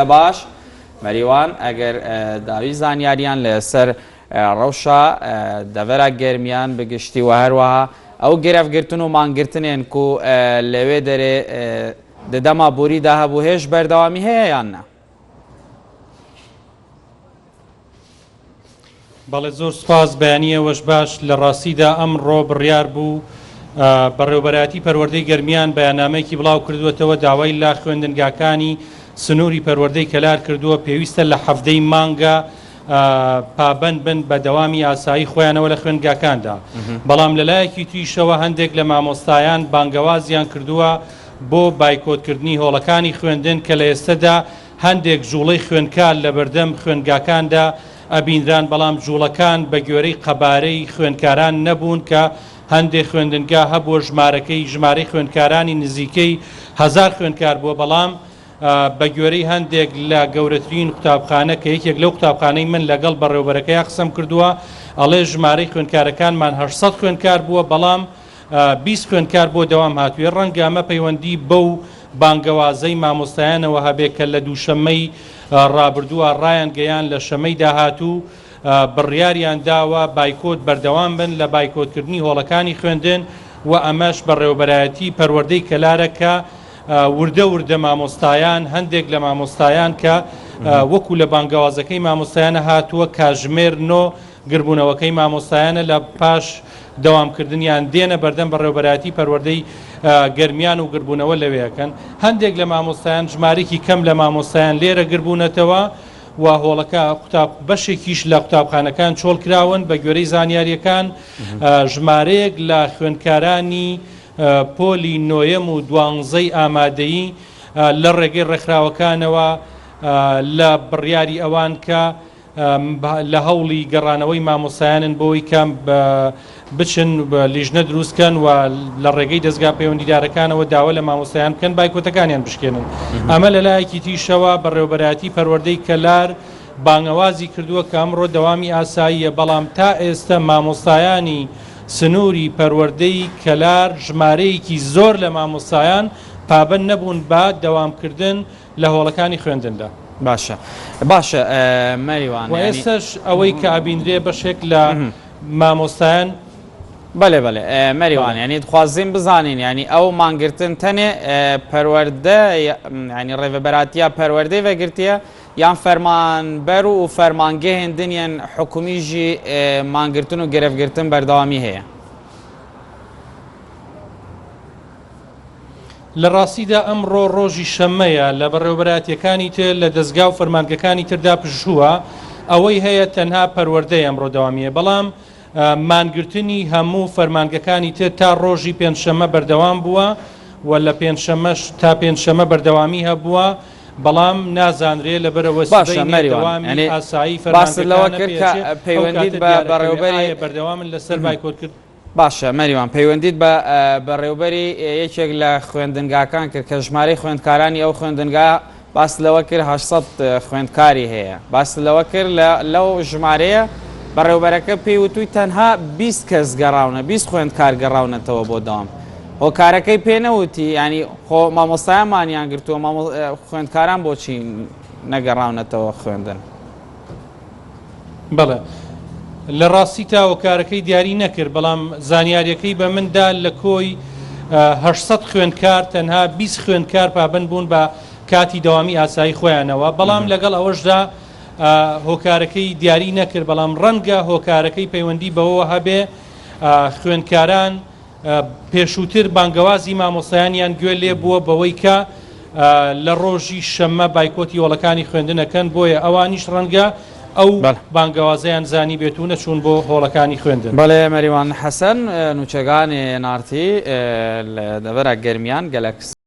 باش مریوان اگر داوی زانیاریان لسر روشا دورا گرمیان بگشتی و هر وها او گرف گرتن و مانگرتنین کو لوی داره دما بوری ده بو هش بردوامی هیا یا نه؟ بەڵێ زۆر سپاس بەیانیەوەش باش لە ڕاستیدا ئەمڕۆ بڕیار بوو بەڕێوەبەرایەتی پەروەردەی گەرمیان بەیاننامەیەکی بڵاو کردووەتەوە داوای لا خوێندنگاکانی سنووری پەروەردەی کەلار کردووە پێویستە لە هەفتەی مانگە پابەند بن بە دەوامی ئاسایی خۆیانەوە لە خوێندنگاکاندا بەڵام لەلایەکی تویشەوە هەندێک لە مامۆستایان بانگەوازیان کردووە بۆ بایکۆتکردنی هۆڵەکانی خوێندن کە لە ئێستادا هەندێک ژوڵەی خوێندکار لە بەردەم خوێندنگاکاندا ئەبینران بەڵام جوڵەکان بە گوێرەی قەبارەی خوێندکاران نەبوون کە هەندێک خوێندنگا هەبووە ژمارەی خوێندکارانی نزیکەی 1000 خوێندکار بووە بەڵام بە گوێرەی هەندێک لە گەورەترین قوتابخانە کە یەکێک لەو قوتابخانەی من لەگەڵ بەڕێوەبەرەکەی قسەم کردووە ئەڵێ ژمارەی خوێندکارەکانمان 800 خوێندکار بووە بەڵام 20 خوێندکار بۆ دەوام هاتووە ڕەنگە ئەمە پەیوەندی بەو بانگەوازەی مامۆستایانەوە هەبێت کە لە دووشەممەی ڕابردووە ڕایان گەیان لە شەمەی داهاتوو بڕیاریان داوە بایکۆت بەردەوام بن لە بایکۆتکردنی هۆڵەکانی خوێندن و ئەمەش بەڕێوەبەرایەتی پەروەردەی کەلارە کە وردە مامۆستایان هەندێک لە مامۆستایان کە وەکو لە بانگەوازەکەی مامۆستایانە هاتووە کاژمێر نۆ گربوونەوەکەی مامۆستایانە لە پاش دەوامکردنیان دێنە بەردەم بەڕێوەبەرایەتی پەروەردەی گەرمیان و گربوونەوە لەوەیەکەن هەندێک لە مامۆستایان ژمارەی کەم لە مامۆستایان لێرە گربوونەتەوە و هۆڵەکە بەشێکیش لە قوتابخانەکان چۆڵ کراون بە گوێرەی زانیاریەکان ژمارەیەک لە خوێندکارانی پۆلی نۆیەم و دوانزەی ئامادەیی لە ڕێگەی ڕێکخراوەکانەوە لە بڕیاری ئەوان کە لە هەوڵی گەڕانەوەی مامۆسایانن بۆی کەم بچن لیژنە دروستکەن و لە ڕێگەی دەستگا پەیوەندیدارەکانەوە داوا لە مامۆستایان بکەن بایکۆتەکانیان بشکێنن ئەمە لەلایەکی تیشەوە بەڕێوەبەرایەتی پەروەردەی کەلار بانگەوازی کردووە کە ئەمڕۆ دەوامی ئاساییە بەڵام تا ئێستا مامۆستایانی سنووری پەروەردەی کەلار ژمارەیەکی زۆر لە مامۆستایان پابەند نەبوون بە دەوامکردن لە هۆڵەکانی خوێندندا باشە مەریوان و ئێستش ئەوەی کە ئابیندرێ بەشێک لە مامۆستایان بەڵێ مەریوان ینی دخوازیم بزانین ینی ئەو مانگرتن تەنێ پەروەردە ینی ڕێوەبەراتیە پەروەردەی vegirtiye yan fermanber û fermangehên hikûmî jî mangirtin û gerevgirtin berdewamî heye لە ڕاستیدا ئەمڕۆ ڕۆژی شەممەیە لە بەڕێوەبەراتیەکانی تر لە دەستگا و فەرمانگەکانی تردا پشووە ئەوەی هەیە تەنها پەروەردەی ئەمڕۆ دەوامیە بەڵام مانگرتنی هەموو فەرمانگەکانی تر تا ڕۆژی پێنجشەممە بەردەوام بووە و لە پێنجشەمەش تا پێنجشەممە بەردەوامی هەبووە بەڵام نازانرێ لەبەرەوە دەوامی ئاسایی فەرمانگەکانە پەیوەندیت بە بەڕێوەبەری بەردەوامن لەسەر بایکۆت کرد باشە مەریوان پەیوەندیت بە بەڕێوەبەری یەکێک لە خوێندنگاکان کرد کە ژمارەی خوێندکارانی ئەو خوێندنگا باس لەوە کرد 800 خوێندکاری هەیە باس لەوە کرد لەو ژمارەیە بەڕێوەبەرەکە پێی وتووی تەنها 20 کەس گەڕاونە 20 خوێندکار گەڕاونەتەوە بۆ دەوام هۆکارەکەی پێنەوتی ینی خۆ مامۆستایانمانیان گرتووە خوێندکاران بۆچی نەگەڕاونەتەوە خوێندن بەڵێ لە ڕاستی تا هۆکارەکەی دیاری نەکرد بەڵام زانیاریەکەی بە مندا لە کۆی 800 خوێندکار تەنها 20 خوێندکار پابەند بوون بە کاتی دەوامی ئاسایی خۆیانەوە بەڵام لەگەڵ ئەوەشدا هۆکارەکەی دیاری نەکرد بەڵام ڕەنگە هۆکارەکەی پەیوەندی بەوە هەبێ خوێندکاران پێشووتر بانگەوازی مامۆستایانیان گوێ لێ بووە بەوەی کە لە ڕۆژی شەممە بایکۆتی هۆڵەکانی خوێندنەکەن بۆیە ئەوانیش ڕەنگە ئەو بانگەوازەیان زانی بێت و نەچوون بۆ هۆڵەکانی خوێندن بەڵێ مەریوان حەسەن نوچەکانی نارتی لە دەبەرە گەرمیان گەلەکس